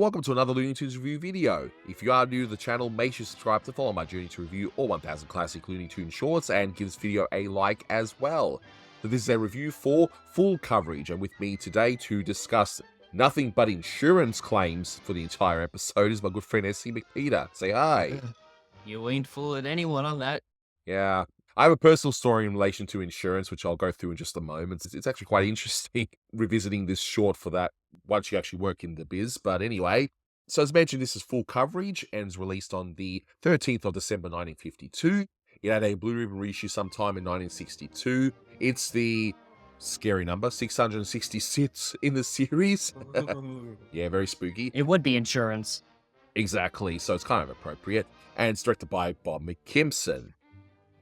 welcome to another Looney Tunes review video. If you are new to the channel, make sure to subscribe to follow my journey to review all 1000 classic Looney Tunes shorts and give this video a like as well. So this is a review for full coverage, and with me today to discuss nothing but insurance claims for the entire episode is my good friend S.C. McPeter. Say hi. You ain't fooling anyone on that. Yeah. I have a personal story in relation to insurance, which I'll go through in just a moment. It's actually quite interesting revisiting this short for that once you actually work in the biz. But anyway, so as mentioned, this is full coverage and is released on the 13th of December 1952. It had a Blue Ribbon reissue sometime in 1962. It's the scary number, 666 in the series. Yeah, very spooky. It would be insurance. Exactly, so it's kind of appropriate. And it's directed by Bob McKimson.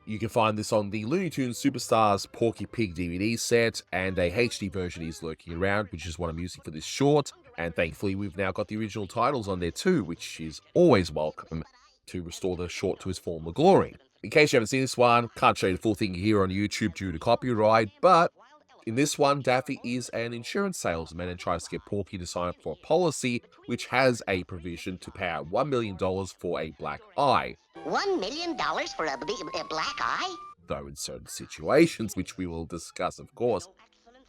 You can find this on the Looney Tunes Superstars Porky Pig DVD set, and a HD version is lurking around, which is what I'm using for this short. And thankfully, we've now got the original titles on there too, which is always welcome to restore the short to its former glory. In case you haven't seen this one, can't show you the full thing here on YouTube due to copyright, but in this one, Daffy is an insurance salesman and tries to get Porky to sign up for a policy which has a provision to pay out $1 million for a black eye. $1 million for a black eye? Though in certain situations, which we will discuss, of course.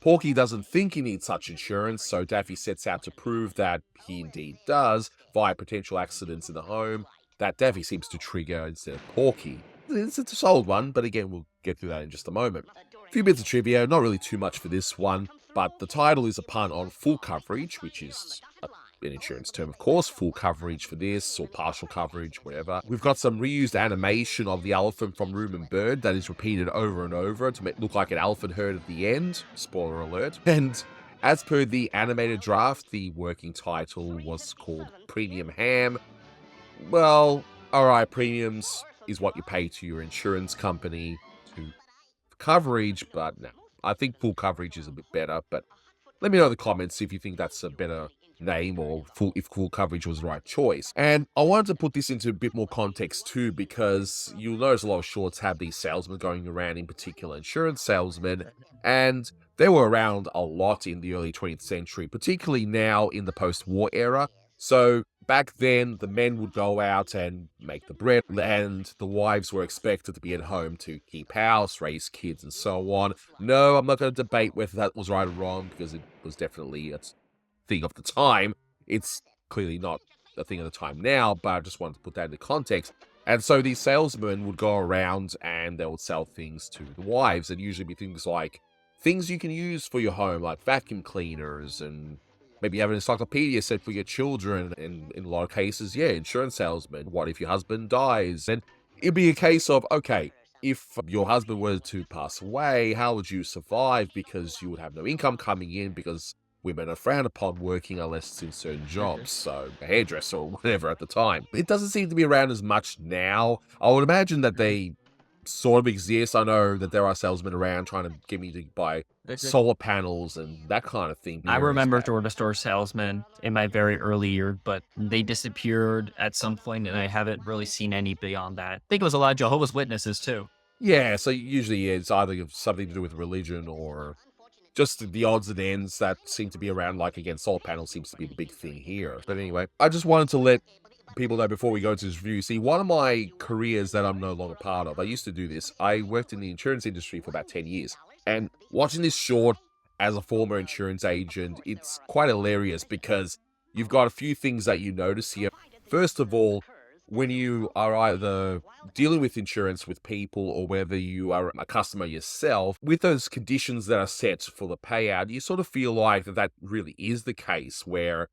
Porky doesn't think he needs such insurance, so Daffy sets out to prove that he indeed does, via potential accidents in the home, that Daffy seems to trigger instead of Porky. It's a solid one, but again, we'll get through that in just a moment. A few bits of trivia, not really too much for this one, but the title is a pun on full coverage, which is an insurance term, of course, full coverage for this, or partial coverage, whatever. We've got some reused animation of the elephant from Room and Bird that is repeated over and over to make it look like an elephant herd at the end. Spoiler alert. And as per the animated draft, the working title was called Premium Ham. Well, alright, premiums is what you pay to your insurance company to coverage, but no, I think full coverage is a bit better. But let me know in the comments if you think that's a better name, or if full coverage was the right choice. And I wanted to put this into a bit more context too, because you'll notice a lot of shorts have these salesmen going around, in particular insurance salesmen, and they were around a lot in the early 20th century, particularly now in the post-war era. So back then, the men would go out and make the bread, and the wives were expected to be at home to keep house, raise kids, and so on. No, I'm not going to debate whether that was right or wrong, because it was definitely a thing of the time. It's clearly not a thing of the time now, but I just wanted to put that into context. And so these salesmen would go around and they would sell things to the wives, and usually be things like things you can use for your home, like vacuum cleaners, and maybe you have an encyclopedia set for your children, and in a lot of cases, yeah, insurance salesman. What if your husband dies? And it'd be a case of, okay, if your husband were to pass away, how would you survive? Because you would have no income coming in, because women are frowned upon working unless it's in certain jobs, so a hairdresser or whatever at the time. It doesn't seem to be around as much now. I would imagine that they sort of exist. I know that there are salesmen around trying to get me to buy solar panels and that kind of thing. I remember door-to-store salesmen in my very early years, but they disappeared at some point, and I haven't really seen any beyond that. I think it was a lot of Jehovah's Witnesses too. Yeah, so usually it's either something to do with religion or just the odds and ends that seem to be around. Like, again, solar panels seems to be the big thing here. But anyway, I just wanted to let people know before we go to this review. See, one of my careers that I'm no longer part of, I used to do this. I worked in the insurance industry for about 10 years. And watching this short as a former insurance agent, it's quite hilarious because you've got a few things that you notice here. First of all, when you are either dealing with insurance with people or whether you are a customer yourself, with those conditions that are set for the payout, you sort of feel like that really is the case, where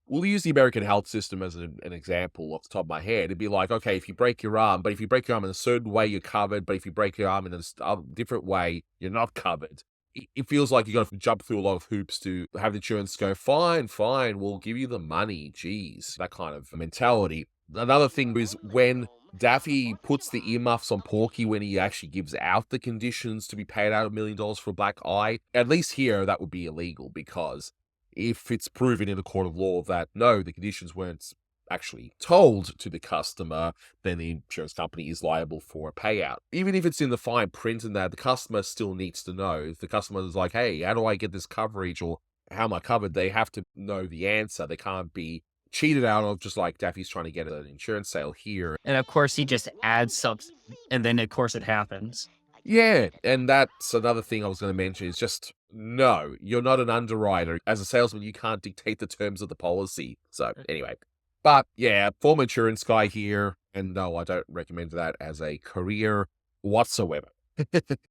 we'll use the American health system as an example off the top of my head. It'd be like, okay, if you break your arm, but if you break your arm in a certain way, you're covered, but if you break your arm in a different way, you're not covered. It feels like you got to jump through a lot of hoops to have the insurance go, fine, we'll give you the money, geez, that kind of mentality. Another thing is when Daffy puts the earmuffs on Porky when he actually gives out the conditions to be paid out $1 million for a black eye. At least here, that would be illegal, because if it's proven in a court of law that no, the conditions weren't actually told to the customer, then the insurance company is liable for a payout. Even if it's in the fine print and that, the customer still needs to know. If the customer is like, hey, how do I get this coverage, or how am I covered? They have to know the answer. They can't be cheated out of, just like Daffy's trying to get an insurance sale here. And of course, he just adds something, and then of course it happens. Yeah, and that's another thing I was going to mention is just, no, you're not an underwriter. As a salesman, you can't dictate the terms of the policy. So anyway, but yeah, former insurance guy here, and no, I don't recommend that as a career whatsoever.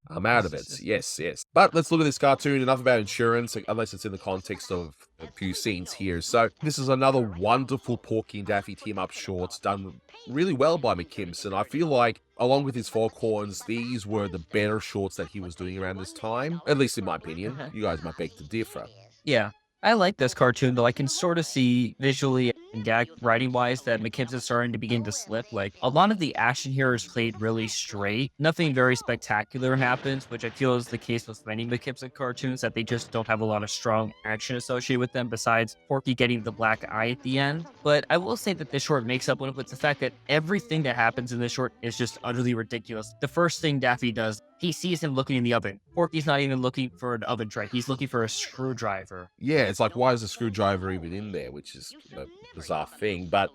I'm out of it. Yes. But let's look at this cartoon. Enough about insurance, unless it's in the context of a few scenes here. So this is another wonderful Porky and Daffy team-up shorts done really well by McKimson. I feel like, along with his Foghorns, these were the better shorts that he was doing around this time, at least in my opinion. You guys might beg to differ. Yeah. I like this cartoon, though. I can sort of see visually and gag writing wise that McKimson's starting to begin to slip. Like, a lot of the action here is played really straight. Nothing very spectacular happens, which I feel is the case with many McKimson cartoons, that they just don't have a lot of strong action associated with them besides Porky getting the black eye at the end. But I will say that this short makes up with the fact that everything that happens in this short is just utterly ridiculous. The first thing Daffy does, he sees him looking in the oven. Porky's not even looking for an oven tray. He's looking for a screwdriver. Yeah, it's like, why is the screwdriver even in there? Which is a bizarre thing. But,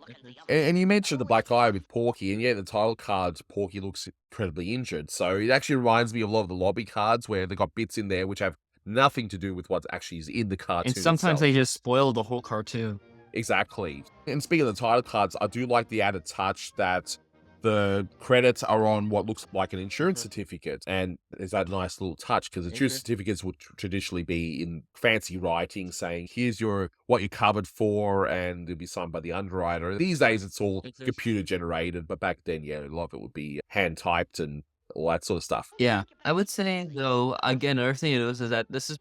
and you mentioned the black eye with Porky, and yeah, the title cards, Porky looks incredibly injured. So it actually reminds me of a lot of the lobby cards where they got bits in there which have nothing to do with what actually is in the cartoon. And sometimes itself. they just spoil the whole cartoon. Exactly. And speaking of the title cards, I do like the added touch that the credits are on what looks like an insurance certificate. And there's that nice little touch because insurance certificates would traditionally be in fancy writing saying, here's what you're covered for, and it'll be signed by the underwriter. These days, it's all computer generated, but back then, yeah, a lot of it would be hand typed and all that sort of stuff. Yeah. I would say, though, again, another thing is that this is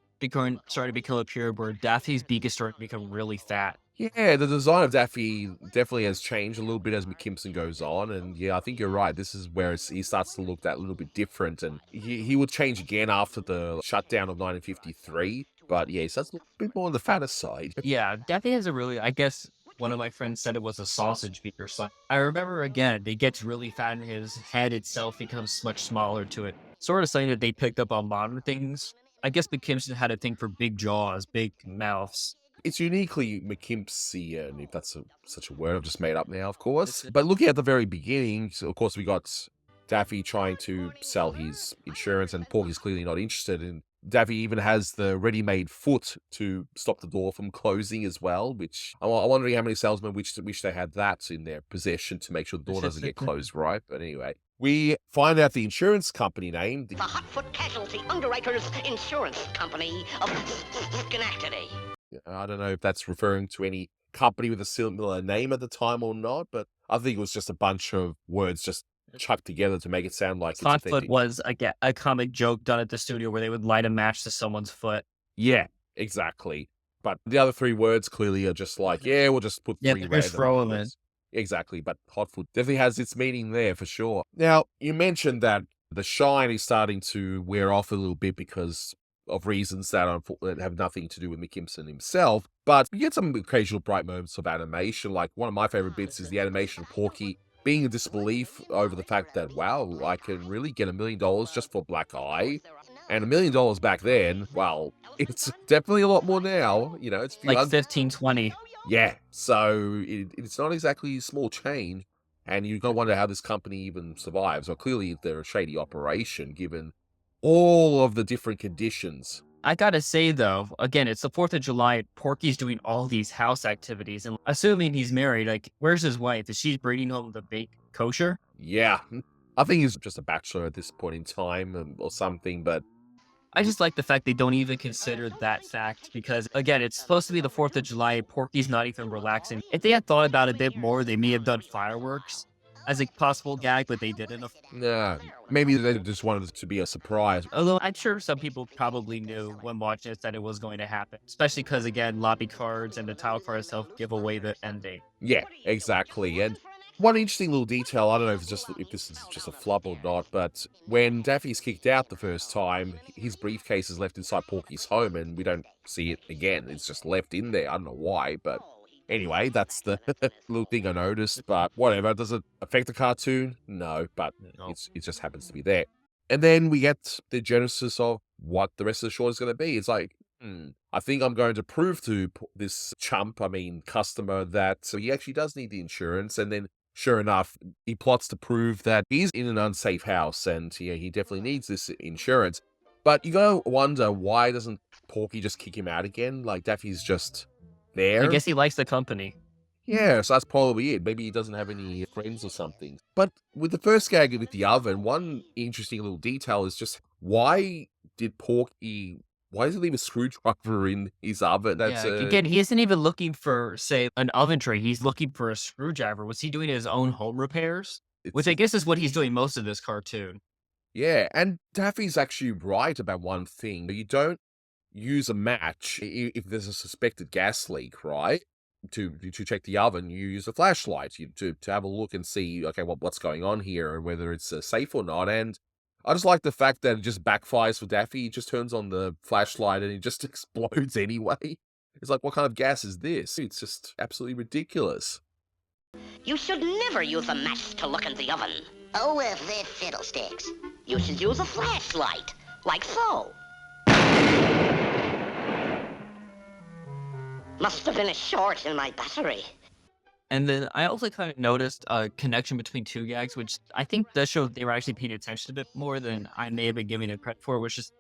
starting to become a period where Daffy's beak is starting to become really fat. Yeah, the design of Daffy definitely has changed a little bit as McKimson goes on. And yeah, I think you're right. This is where he starts to look that little bit different. And he would change again after the shutdown of 1953. But yeah, he starts to look a bit more on the fatter side. Yeah, Daffy has a really, I guess, one of my friends said it was a sausage beak or something. I remember, again, it gets really fat and his head itself becomes much smaller to it. Sort of something that they picked up on modern things. I guess McKimson had a thing for big jaws, big mouths. It's uniquely McKimpsian, if that's such a word I've just made up now, of course. But looking at the very beginning, so of course we got Daffy trying to sell his insurance, and Porky's clearly not interested. And Daffy even has the ready-made foot to stop the door from closing as well, which I'm wondering how many salesmen wish they had that in their possession to make sure the door doesn't get closed right. But anyway, we find out the insurance company name. The Hotfoot Casualty Underwriters Insurance Company of Schenectady. I don't know if that's referring to any company with a similar name at the time or not, but I think it was just a bunch of words just chucked together to make it sound like it's Hotfoot was a comic joke done at the studio where they would light a match to someone's foot. Yeah, exactly. But the other three words clearly are just like, yeah, we'll just put three just throw them in. Exactly, but Hotfoot definitely has its meaning there for sure. Now, you mentioned that the shine is starting to wear off a little bit because of reasons that have nothing to do with McKimson himself, but you get some occasional bright moments of animation. Like, one of my favorite bits is the animation of Porky being in disbelief over the fact that, wow, I can really get $1 million just for Black Eye. And $1 million back then, well, it's definitely a lot more now. You know, it's like 15, 20. Yeah, so it's not exactly small change. And you've got to wonder how this company even survives. Well, clearly they're a shady operation, given all of the different conditions. I gotta say, though, again, it's the 4th of July, and Porky's doing all these house activities, and assuming he's married, like, where's his wife? Is she bringing home the baked kosher? Yeah, I think he's just a bachelor at this point in time or something, but I just like the fact they don't even consider that fact because, again, it's supposed to be the 4th of July, Porky's not even relaxing. If they had thought about it a bit more, they may have done fireworks as a possible gag, but they didn't. Nah, maybe they just wanted it to be a surprise. Although I'm sure some people probably knew when watching this that it was going to happen, especially because, again, lobby cards and the title card itself give away the ending. Yeah, exactly. And one interesting little detail, I don't know if this is just a flub or not, but when Daffy's kicked out the first time, his briefcase is left inside Porky's home and we don't see it again. It's just left in there. I don't know why, but anyway, that's the little thing I noticed, but whatever. Does it affect the cartoon? No, but it just happens to be there. And then we get the genesis of what the rest of the short is going to be. It's like, I think I'm going to prove to this chump, I mean, customer, that he actually does need the insurance. And then, sure enough, he plots to prove that he's in an unsafe house and he definitely needs this insurance. But you gotta wonder, why doesn't Porky just kick him out again? Like, Daffy's just I there. guess he likes the company. Yeah, so that's probably it. Maybe he doesn't have any friends or something. But with the first gag with the oven, one interesting little detail is just did Porky, why does he leave a screwdriver in his oven? Yeah, again, he isn't even looking for, say, an oven tray. He's looking for a screwdriver. Was he doing his own home repairs? Which it's, I guess is what he's doing most of this cartoon. yeah, and Daffy's actually right about one thing. You don't use a match if there's a suspected gas leak, right? To check the oven, you use a flashlight to have a look and see, okay, what's going on here and whether it's safe or not. And I just like the fact that it just backfires for Daffy. He just turns on the flashlight and it just explodes anyway. It's like, what kind of gas is this? It's just absolutely ridiculous. You should never use a match to look in the oven. Oh, if they're fiddlesticks. You should use a flashlight, like so. Must have been a short in my battery. And then I also kind of noticed a connection between two gags, which I think does show they were actually paying attention a bit more than I may have been giving it credit for, which is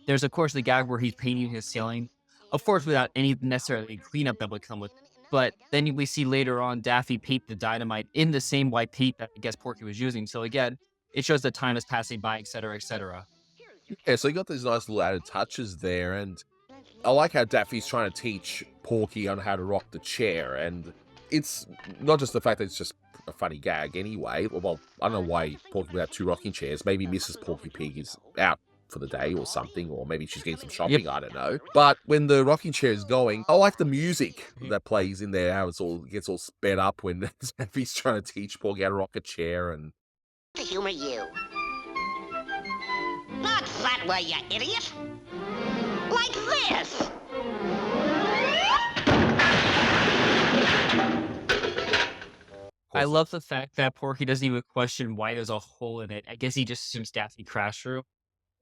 there's, of course, the gag where he's painting his ceiling, of course, without any necessarily cleanup that would come with it. But then we see later on Daffy paint the dynamite in the same white paint that I guess Porky was using. So again, it shows that time is passing by, etc., etc. Yeah, so you got these nice little added touches there, and I like how Daffy's trying to teach Porky on how to rock the chair, and it's not just the fact that it's just a funny gag anyway. Well, I don't know why Porky would have two rocking chairs. Maybe Mrs. Porky Pig is out for the day or something, or maybe she's getting some shopping, I don't know. But when the rocking chair is going, I like the music that plays in there, how it gets all sped up when Daffy's trying to teach Porky how to rock a chair. And To humor you. Not that way, you idiot. Like this. I love the fact that Porky doesn't even question why there's a hole in it. I guess he just assumes Daffy crashed through.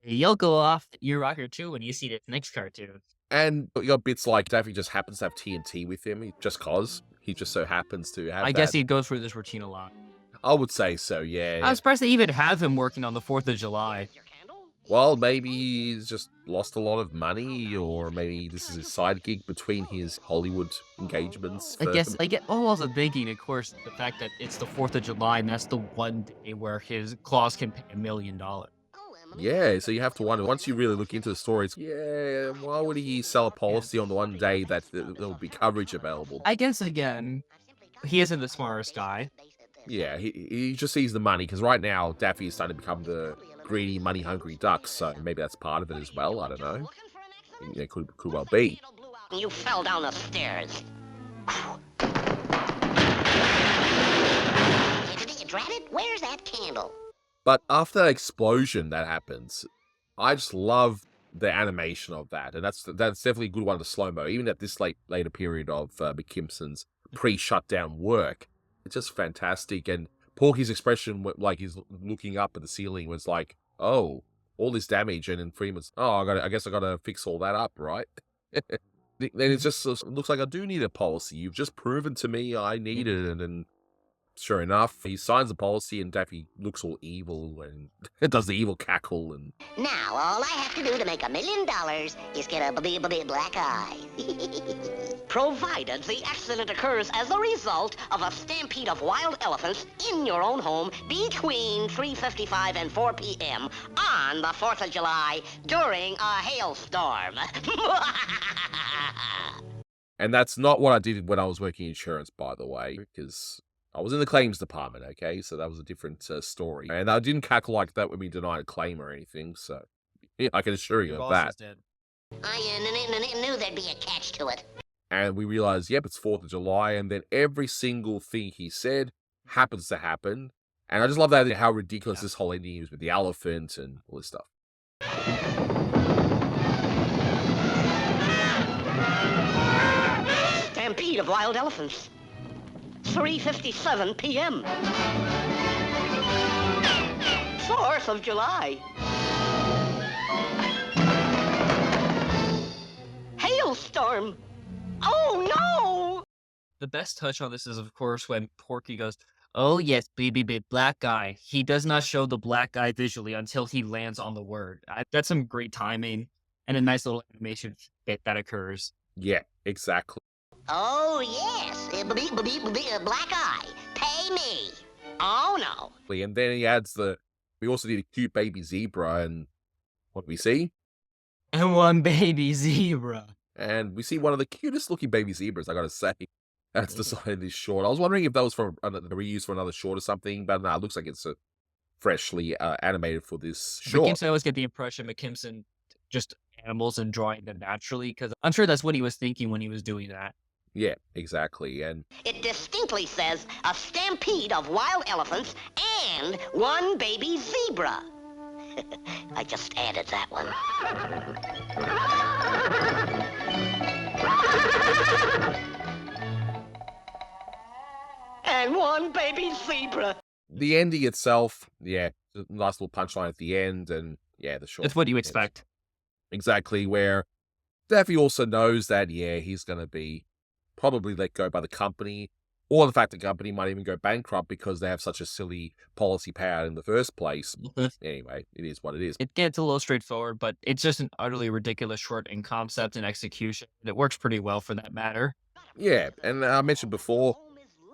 You'll go off your rocker too when you see this next cartoon. And you got bits like Daffy just happens to have TNT with him, just cause. He just so happens to have I that. guess he goes through this routine a lot. I would say so, yeah. I was surprised they even have him working on the 4th of July. Well, maybe he's just lost a lot of money, or maybe this is his side gig between his Hollywood engagements. I guess I get also thinking, of course, the fact that it's the 4th of July and that's the one day where his claws can pay $1 million. Yeah, so you have to wonder, once you really look into the stories, yeah, why would he sell a policy on the one day that there will be coverage available? I guess, again, he isn't the smartest guy. Yeah, he just sees the money, because right now Daffy is starting to become the greedy, money-hungry duck, so maybe that's part of it as well, I don't know. It could well be. You fell down the stairs. Drat it, where's that candle? But after that explosion that happens, I just love the animation of that, and that's definitely a good one to slow-mo, even at this later period of McKimson's pre-shutdown work. It's just fantastic, and Porky's expression, like he's looking up at the ceiling, was like, "Oh, all this damage," and then Freeman's, "Oh, I guess I gotta fix all that up, right?" Then it just looks like I do need a policy. You've just proven to me I need it, and then sure enough, he signs the policy, and Daffy looks all evil and does the evil cackle. And Now, all I have to do to make $1 million is get a black eye. Provided the accident occurs as a result of a stampede of wild elephants in your own home between 3:55 and 4 p.m. on the 4th of July during a hailstorm. And that's not what I did when I was working insurance, by the way, because I was in the claims department, okay? So that was a different story. And I didn't cackle like that when we denied a claim or anything, so yeah, I can assure you of that. I knew there'd be a catch to it. And we realized, yep, it's 4th of July, and then every single thing he said happens to happen. And I just love that, how ridiculous this whole ending is with the elephant and all this stuff. Stampede of wild elephants. 3:57 p.m. 4th of July. snowstorm. Oh no! The best touch on this is, of course, when Porky goes, "Oh yes, baby big black guy." He does not show the black guy visually until he lands on the word. That's some great timing and a nice little animation bit that occurs. Yeah, exactly. Oh yes, black eye, pay me. Oh no. And then he adds we also need a cute baby zebra, and what do we see? And one baby zebra. And we see one of the cutest looking baby zebras, I gotta say. That's the side of this short. I was wondering if that was for a reuse for another short or something, but no, it looks like it's freshly animated for this short. McKimson, I always get the impression McKimson just animals and drawing them naturally, because I'm sure that's what he was thinking when he was doing that. Yeah, exactly. And It distinctly says a stampede of wild elephants and one baby zebra. I just added that one. And one baby zebra. the ending itself, yeah, a nice little punchline at the end, and yeah, the short. That's what you ends. expect. Exactly, where Daffy also knows that, yeah, he's going to be probably let go by the company, or the fact the company might even go bankrupt because they have such a silly policy payout in the first place. Anyway, it is what it is. It gets a little straightforward, but it's just an utterly ridiculous short in concept and execution. It works pretty well for that matter. Yeah, and I mentioned before,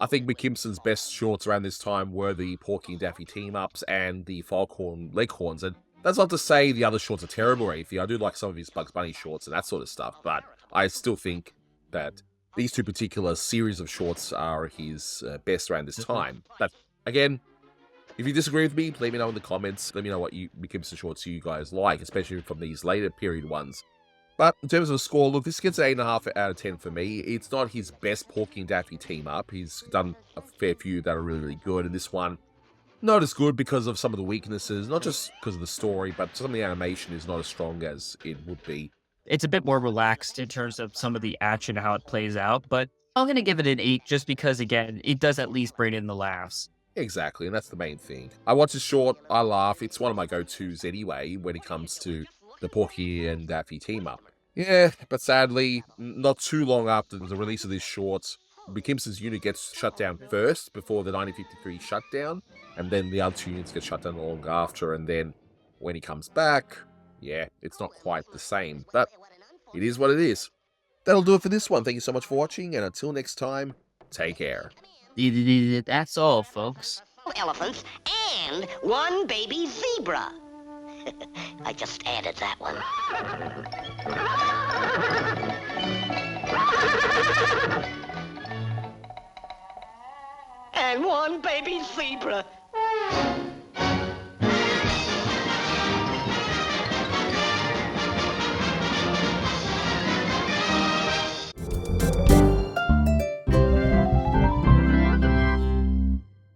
I think McKimson's best shorts around this time were the Porky and Daffy team-ups and the Foghorn Leghorns, and that's not to say the other shorts are terrible or anything. I do like some of his Bugs Bunny shorts and that sort of stuff, but I still think that these two particular series of shorts are his best around this time. But again, if you disagree with me, let me know in the comments. Let me know what McKimson shorts you guys like, especially from these later period ones. But in terms of score, look, this gets an 8.5 out of 10 for me. It's not his best Porky and Daffy team up. He's done a fair few that are really, really good. And this one, not as good because of some of the weaknesses, not just because of the story, but some of the animation is not as strong as it would be. It's a bit more relaxed in terms of some of the action, how it plays out, but I'm going to give it an 8 just because, again, it does at least bring in the laughs. Exactly, and that's the main thing. I watch this short, I laugh. It's one of my go-tos anyway when it comes to the Porky and Daffy team-up. Yeah, but sadly, not too long after the release of this short, McKimson's unit gets shut down first before the 1953 shutdown, and then the other two units get shut down long after, and then when he comes back, yeah, it's not quite the same, but it is what it is. That'll do it for this one. Thank you so much for watching, and until next time, take care. That's all, folks. Elephants and one baby zebra. I just added that one. And one baby zebra.